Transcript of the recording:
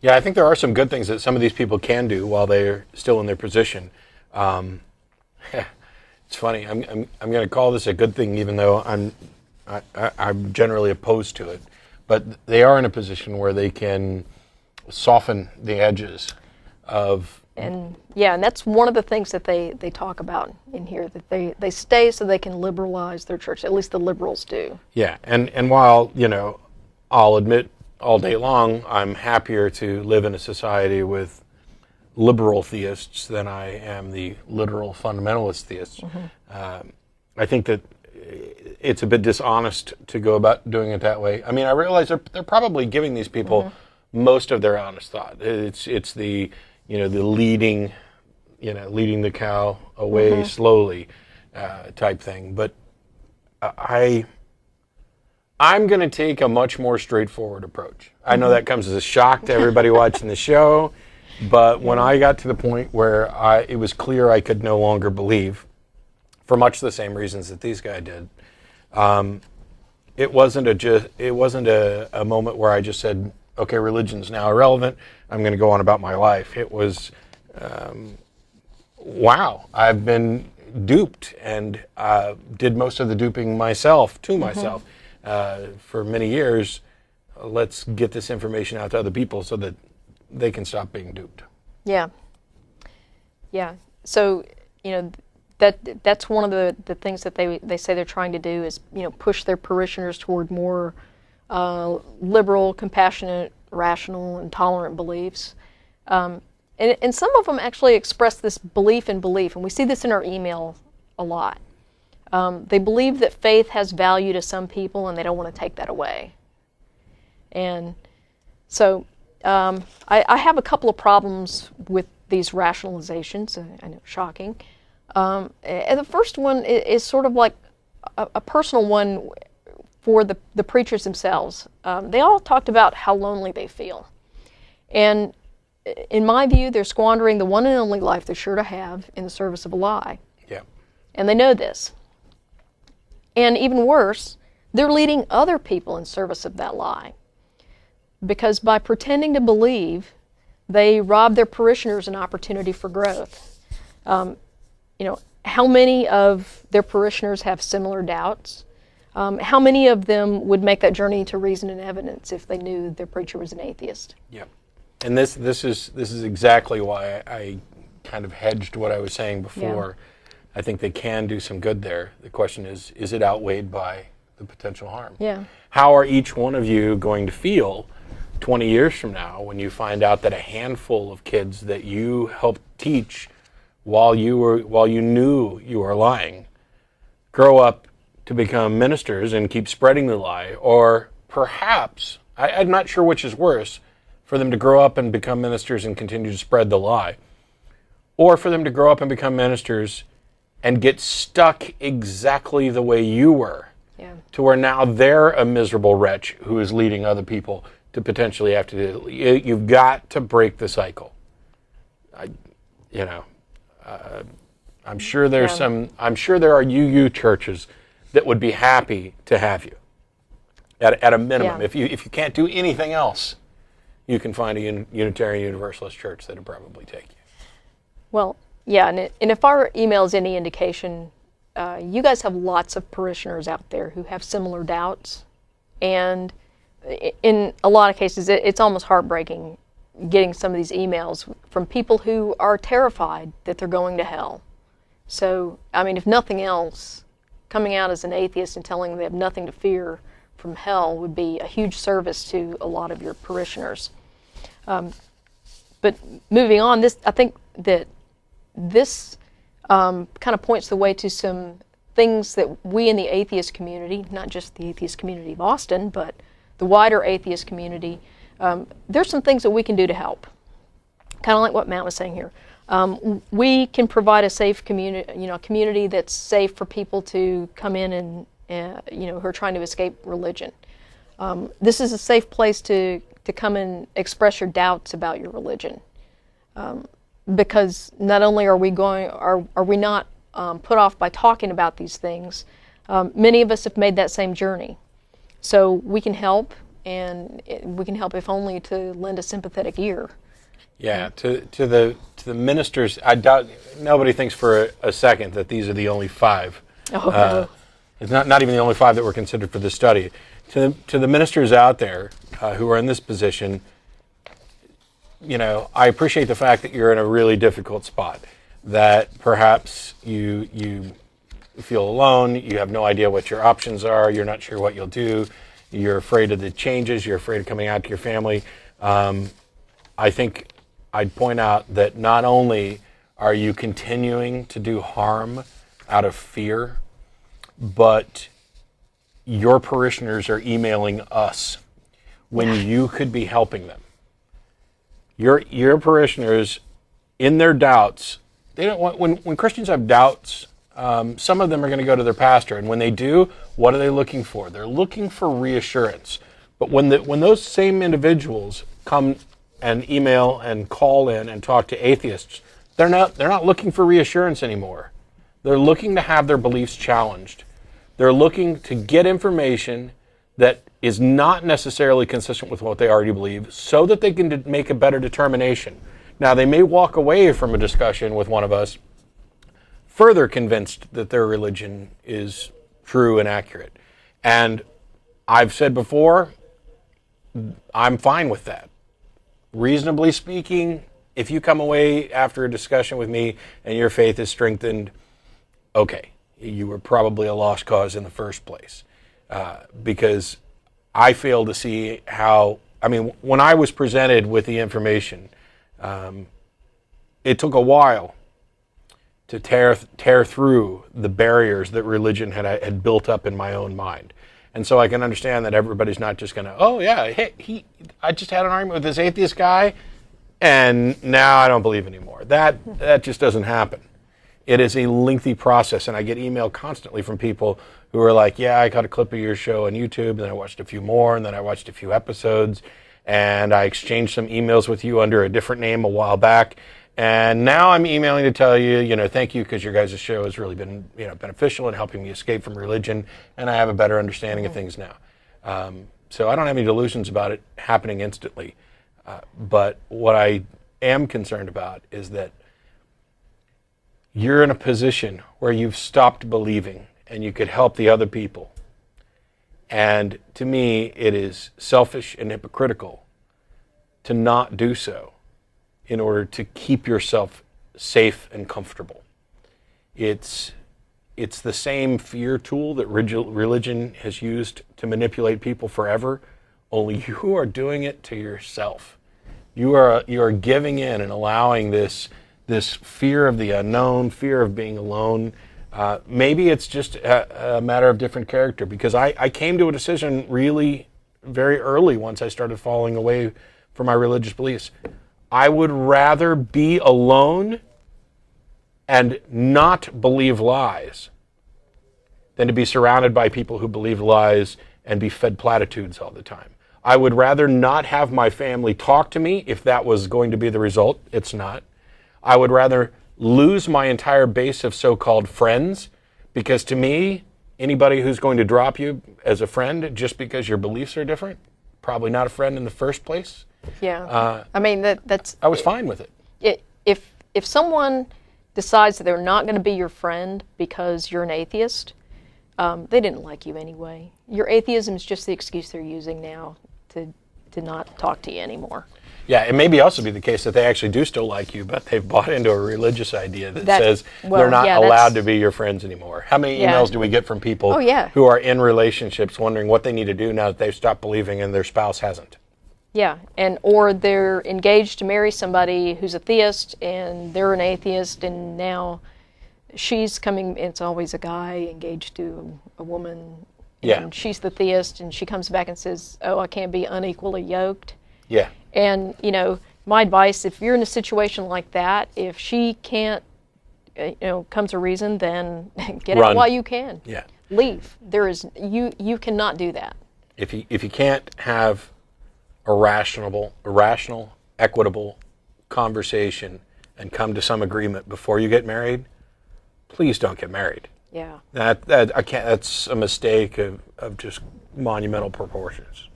Yeah, I think there are some good things that some of these people can do while they're still in their position. It's funny. I'm going to call this a good thing, even though I'm generally opposed to it. But they are in a position where they can soften the edges of. And that's one of the things that they talk about in here, that they stay so they can liberalize their church. At least the liberals do. Yeah, and while, I'll admit all day long, I'm happier to live in a society with liberal theists than I am the literal fundamentalist theists. Mm-hmm. I think that it's a bit dishonest to go about doing it that way. I mean, I realize they're probably giving these people mm-hmm. most of their honest thought. It's the the leading the cow away mm-hmm. slowly type thing. But I'm going to take a much more straightforward approach. I know that comes as a shock to everybody watching the show, but when I got to the point where it was clear I could no longer believe, for much the same reasons that these guys did, it wasn't a moment where I just said, okay, religion's now irrelevant, I'm going to go on about my life. It was, wow, I've been duped and did most of the duping myself, to myself. For many years. Let's get this information out to other people so that they can stop being duped. Yeah. So that's one of the things that they say they're trying to do is push their parishioners toward more liberal, compassionate, rational, and tolerant beliefs. And some of them actually express this belief in belief, and we see this in our email a lot. They believe that faith has value to some people, and they don't want to take that away. And so I have a couple of problems with these rationalizations. I know, shocking. And the first one is sort of like a personal one for the preachers themselves. They all talked about how lonely they feel. And in my view, they're squandering the one and only life they're sure to have in the service of a lie. Yeah. And they know this. And even worse, they're leading other people in service of that lie. Because by pretending to believe, they rob their parishioners an opportunity for growth. How many of their parishioners have similar doubts? How many of them would make that journey to reason and evidence if they knew their preacher was an atheist? Yeah. And this is exactly why I kind of hedged what I was saying before. Yeah. I think they can do some good there. The question is it outweighed by the potential harm? Yeah. How are each one of you going to feel 20 years from now when you find out that a handful of kids that you helped teach while you knew you were lying grow up to become ministers and keep spreading the lie? Or perhaps, I'm not sure which is worse, for them to grow up and become ministers and continue to spread the lie, or for them to grow up and become ministers and get stuck exactly the way you were, to where now they're a miserable wretch who is leading other people to potentially have to do it. You've got to break the cycle. I'm sure there's I'm sure there are UU churches that would be happy to have you. At a minimum, if you can't do anything else, you can find a Unitarian Universalist church that would probably take you. Well, yeah, and if our email is any indication, you guys have lots of parishioners out there who have similar doubts, and in a lot of cases, it's almost heartbreaking getting some of these emails from people who are terrified that they're going to hell. So, I mean, if nothing else, coming out as an atheist and telling them they have nothing to fear from hell would be a huge service to a lot of your parishioners. But moving on, I think that this kind of points the way to some things that we in the atheist community, not just the atheist community of Austin, but the wider atheist community, there's some things that we can do to help. Kind of like what Matt was saying here. We can provide a safe community, a community that's safe for people to come in and, who are trying to escape religion. This is a safe place to come and express your doubts about your religion. Because not only are we not put off by talking about these things, many of us have made that same journey. So we can help. and we can help, if only to lend a sympathetic ear. Yeah, to the ministers, I doubt nobody thinks for a second that these are the only 5. Oh, no. It's not even the only 5 that were considered for this study. To the ministers out there who are in this position, I appreciate the fact that you're in a really difficult spot, that perhaps you feel alone, you have no idea what your options are, you're not sure what you'll do, you're afraid of the changes, you're afraid of coming out to your family. I think I'd point out that not only are you continuing to do harm out of fear, but your parishioners are emailing us when you could be helping them. Your parishioners, in their doubts, they don't want, when Christians have doubts, some of them are going to go to their pastor, and when they do, what are they looking for? They're looking for reassurance. But when those same individuals come and email and call in and talk to atheists, they're not looking for reassurance anymore. They're looking to have their beliefs challenged. They're looking to get information that is not necessarily consistent with what they already believe, so that they can make a better determination. Now, they may walk away from a discussion with one of us further convinced that their religion is true and accurate. And I've said before, I'm fine with that. Reasonably speaking, if you come away after a discussion with me and your faith is strengthened, okay, you were probably a lost cause in the first place. Because I fail to see how, when I was presented with the information, it took a while to tear through the barriers that religion had built up in my own mind. And so I can understand that everybody's not just going to, oh yeah, hey, I just had an argument with this atheist guy, and now I don't believe anymore. That just doesn't happen. It is a lengthy process, and I get email constantly from people who are like, yeah, I got a clip of your show on YouTube, and then I watched a few more, and then I watched a few episodes, and I exchanged some emails with you under a different name a while back, and now I'm emailing to tell you, thank you, because your guys' show has really been, beneficial in helping me escape from religion, and I have a better understanding of things now. So I don't have any delusions about it happening instantly. But what I am concerned about is that you're in a position where you've stopped believing and you could help the other people. And to me, it is selfish and hypocritical to not do so in order to keep yourself safe and comfortable. It's the same fear tool that religion has used to manipulate people forever, only you are doing it to yourself. You are giving in and allowing this fear of the unknown, fear of being alone. Maybe it's just a matter of different character, because I came to a decision really very early once I started falling away from my religious beliefs. I would rather be alone and not believe lies than to be surrounded by people who believe lies and be fed platitudes all the time. I would rather not have my family talk to me if that was going to be the result. It's not. I would rather lose my entire base of so-called friends, because to me, anybody who's going to drop you as a friend just because your beliefs are different, probably not a friend in the first place. Yeah. That's... I was fine with it. If someone decides that they're not going to be your friend because you're an atheist, they didn't like you anyway. Your atheism is just the excuse they're using now to not talk to you anymore. Yeah, it may be also be the case that they actually do still like you, but they've bought into a religious idea that says they're not allowed to be your friends anymore. How many emails do we get from people who are in relationships wondering what they need to do now that they've stopped believing and their spouse hasn't? Yeah, or they're engaged to marry somebody who's a theist and they're an atheist, and now she's coming, it's always a guy engaged to a woman, and she's the theist, and she comes back and says, oh, I can't be unequally yoked. Yeah. And, my advice, if you're in a situation like that, if she can't, come to reason, then get out while you can. Yeah. Leave. You cannot do that. If you can't have a rational, equitable conversation and come to some agreement before you get married, please don't get married. Yeah. That's a mistake of just monumental proportions.